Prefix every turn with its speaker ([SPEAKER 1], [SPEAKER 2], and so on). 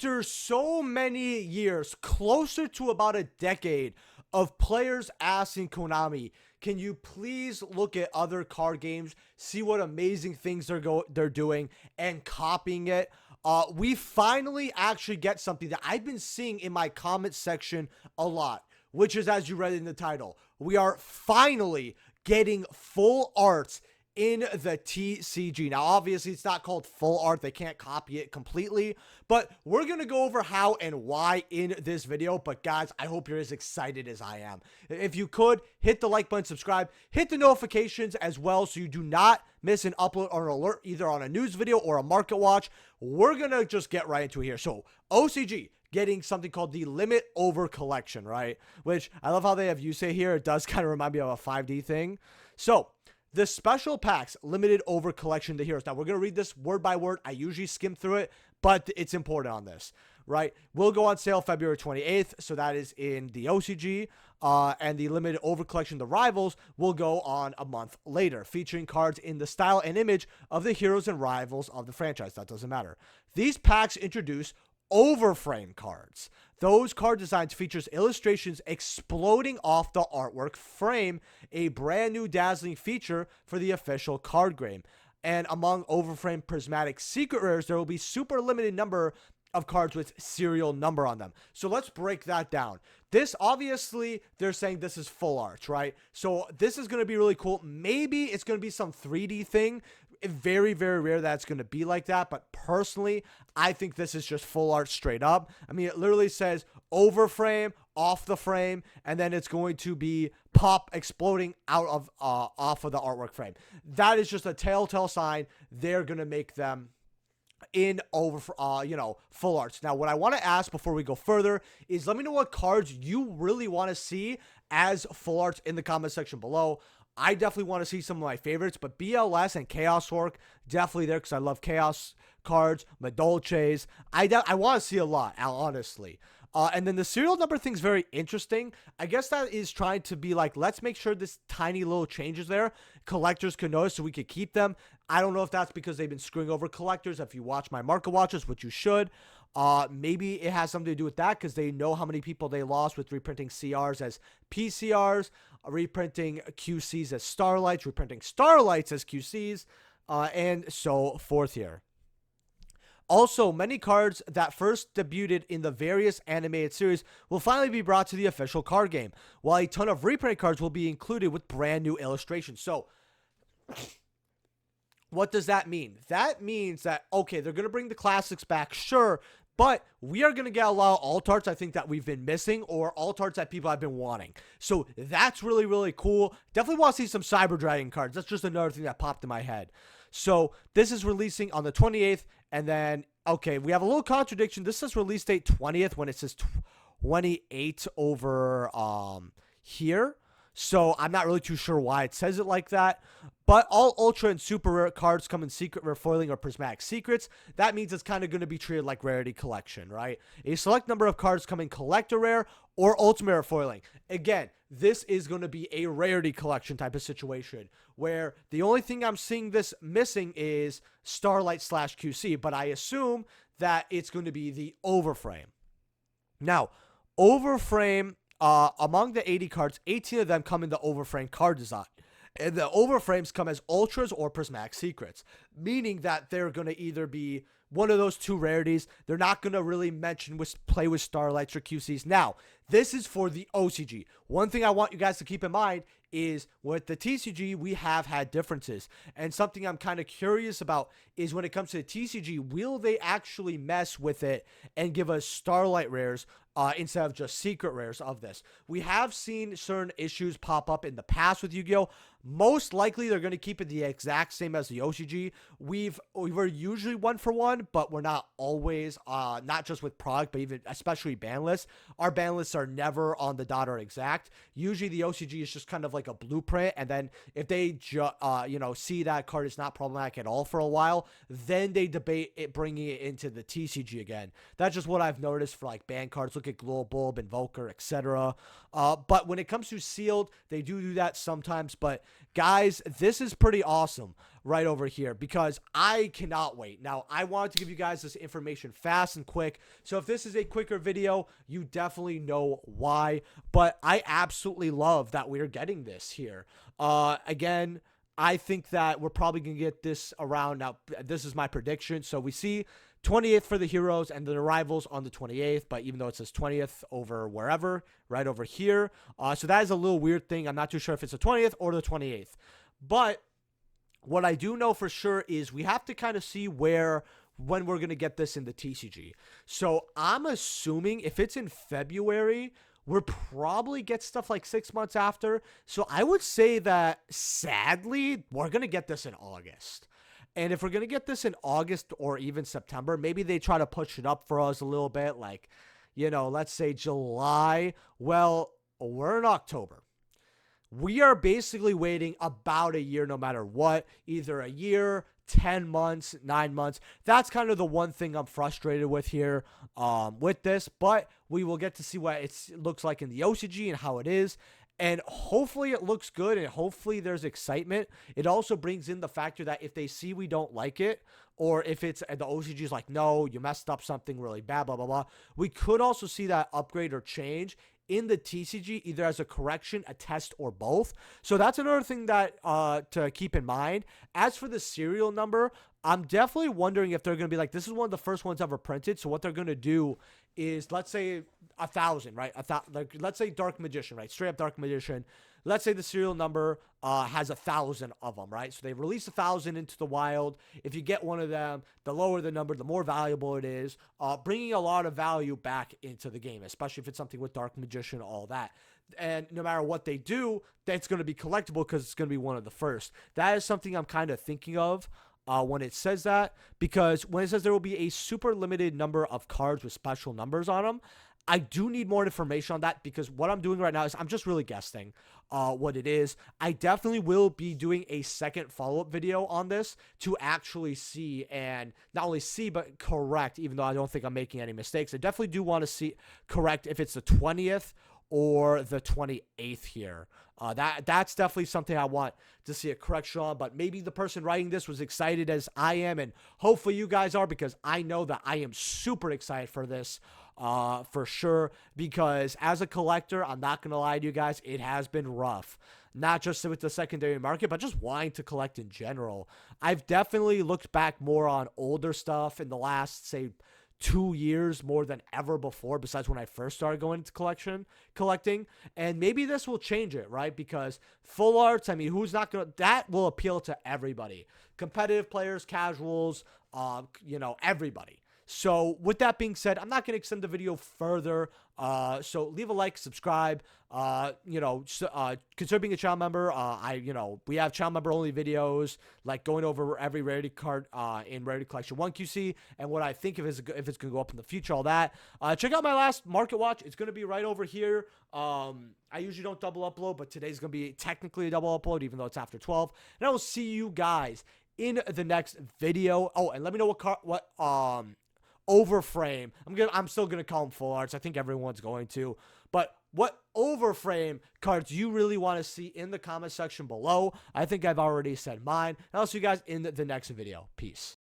[SPEAKER 1] after so many years, closer to about a decade of players asking Konami, can you please look at other card games, see what amazing things they're doing, and copying it? We finally actually get something that I've been seeing in my comment section a lot, which is, as you read in the title, we are finally getting full arts in the TCG. Now, obviously, it's not called full art. They can't copy it completely, but we're going to go over how and why in this video. But guys, I hope you're as excited as I am. If you could, hit the like button, subscribe, hit the notifications as well so you do not miss an upload or an alert either on a news video or a market watch. We're going to just get right into it here. So, OCG getting something called the Limit Over Collection, right? Which I love how they have Yusei here. It does kind of remind me of a 5D thing. So, the special packs limited over collection, the heroes. Now, we're going to read this word by word. I usually skim through it, but it's important on this, right? Will go on sale February 28th, so that is in the OCG. And the limited over collection, the Rivals, will go on a month later, featuring cards in the style and image of the heroes and rivals of the franchise. That doesn't matter. These packs introduce Overframe cards. Those card designs features illustrations exploding off the artwork frame, a brand new dazzling feature for the official card game. And among Overframe prismatic secret rares, there will be super limited number of cards with serial number on them. So let's break that down. This, obviously, they're saying this is full art, right? So this is going to be really cool. Maybe it's going to be some 3D thing. Very, very rare that it's going to be like that. But personally, I think this is just full art straight up. I mean, it literally says Overframe, off the frame, and then it's going to be pop exploding out of off of the artwork frame. That is just a telltale sign they're going to make them in full arts. Now, what I want to ask before we go further is let me know what cards you really want to see as full arts in the comment section below. I definitely want to see some of my favorites, but BLS and Chaos Orc, definitely there because I love Chaos cards, Madolches. I want to see a lot, honestly. And then the serial number thing's very interesting. I guess that is trying to be like, let's make sure this tiny little changes there, collectors can notice so we could keep them. I don't know if that's because they've been screwing over collectors. If you watch my market watches, which you should, maybe it has something to do with that because they know how many people they lost with reprinting CRs as PCRs, reprinting QCs as Starlights, reprinting Starlights as QCs, and so forth here. Also, many cards that first debuted in the various animated series will finally be brought to the official card game, while a ton of reprint cards will be included with brand new illustrations. So, what does that mean? That means that, okay, they're going to bring the classics back, sure, but we are going to get a lot of alt arts I think that we've been missing, or alt arts that people have been wanting. So that's really, really cool. Definitely want to see some Cyber Dragon cards. That's just another thing that popped in my head. So this is releasing on the 28th, and then, okay, we have a little contradiction. This says release date 20th when it says 28 over here. So I'm not really too sure why it says it like that. But all ultra and super rare cards come in secret rare foiling or prismatic secrets. That means it's kind of going to be treated like rarity collection, right? A select number of cards come in collector rare or ultimate rare foiling. Again, this is going to be a rarity collection type of situation where the only thing I'm seeing this missing is Starlight / QC, but I assume that it's going to be the Overframe. Now, Overframe, among the 80 cards, 18 of them come in the Overframe card design. And the Overframes come as Ultras or Prismatic Secrets, meaning that they're going to either be one of those two rarities. They're not going to really play with Starlights or QCs. Now, this is for the OCG. One thing I want you guys to keep in mind is with the TCG, we have had differences. And something I'm kind of curious about is when it comes to the TCG, will they actually mess with it and give us Starlight rares instead of just secret rares of this? We have seen certain issues pop up in the past with Yu-Gi-Oh! Most likely, they're going to keep it the exact same as the OCG. We were usually 1-for-1, but we're not always, not just with product, but even especially ban lists. Our ban lists are never on the dot or exact. Usually, the OCG is just kind of like a blueprint, and then if they see that card is not problematic at all for a while, then they debate it bringing it into the TCG again. That's just what I've noticed for like ban cards. Look look at Global, Invoker, etc. But when it comes to sealed, they do that sometimes. But guys, this is pretty awesome right over here because I cannot wait. Now, I wanted to give you guys this information fast and quick. So if this is a quicker video, you definitely know why. But I absolutely love that we're getting this here. Again, I think that we're probably going to get this around. Now, this is my prediction. So we see 28th for the heroes and the rivals on the 28th, but even though it says 20th over wherever, right over here. So that is a little weird thing. I'm not too sure if it's the 20th or the 28th. But what I do know for sure is we have to kind of see when we're going to get this in the TCG. So I'm assuming if it's in February, we'll probably get stuff like 6 months after. So I would say that, sadly, we're going to get this in August. And if we're going to get this in August or even September, maybe they try to push it up for us a little bit. Like, let's say July. Well, we're in October. We are basically waiting about a year no matter what. Either a year, 10 months, 9 months. That's kind of the one thing I'm frustrated with here with this. But we will get to see what it looks like in the OCG and how it is. And hopefully it looks good and hopefully there's excitement. It also brings in the factor that if they see we don't like it, or if it's the OCG is like, no, you messed up something really bad, blah, blah, blah. We could also see that upgrade or change in the TCG, either as a correction, a test, or both. So that's another thing that to keep in mind. As for the serial number, I'm definitely wondering if they're going to be like, this is one of the first ones ever printed. So what they're going to do is, let's say 1,000, right? Like, let's say Dark Magician, right? Straight up Dark Magician. Let's say the serial number has 1,000 of them, right? So they release 1,000 into the wild. If you get one of them, the lower the number, the more valuable it is, bringing a lot of value back into the game, especially if it's something with Dark Magician, all that. And no matter what they do, that's going to be collectible because it's going to be one of the first. That is something I'm kind of thinking of when it says that, because when it says there will be a super limited number of cards with special numbers on them, I do need more information on that, because what I'm doing right now is I'm just really guessing what it is. I definitely will be doing a second follow-up video on this to actually see, and not only see, but correct, even though I don't think I'm making any mistakes. I definitely do want to see correct if it's the 20th or the 28th here. That's definitely something I want to see a correction on, but maybe the person writing this was excited as I am, and hopefully you guys are, because I know that I am super excited for this. For sure, because as a collector, I'm not gonna lie to you guys, it has been rough, not just with the secondary market, but just wanting to collect in general. I've definitely looked back more on older stuff in the last, say, 2 years more than ever before, besides when I first started going into collecting, and maybe this will change it, right? Because full arts, I mean, who's not gonna, that will appeal to everybody, competitive players, casuals, everybody. So with that being said, I'm not going to extend the video further. So leave a like, subscribe, consider being a channel member. We have channel member only videos, like going over every rarity card, in Rarity Collection 1 QC and what I think if it's going to go up in the future, all that. Check out my last market watch. It's going to be right over here. I usually don't double upload, but today's going to be technically a double upload, even though it's after 12. And I will see you guys in the next video. Oh, and let me know what Overframe. I'm still gonna call them full arts. I think everyone's going to. But what Overframe cards you really want to see in the comment section below? I think I've already said mine. And I'll see you guys in the next video. Peace.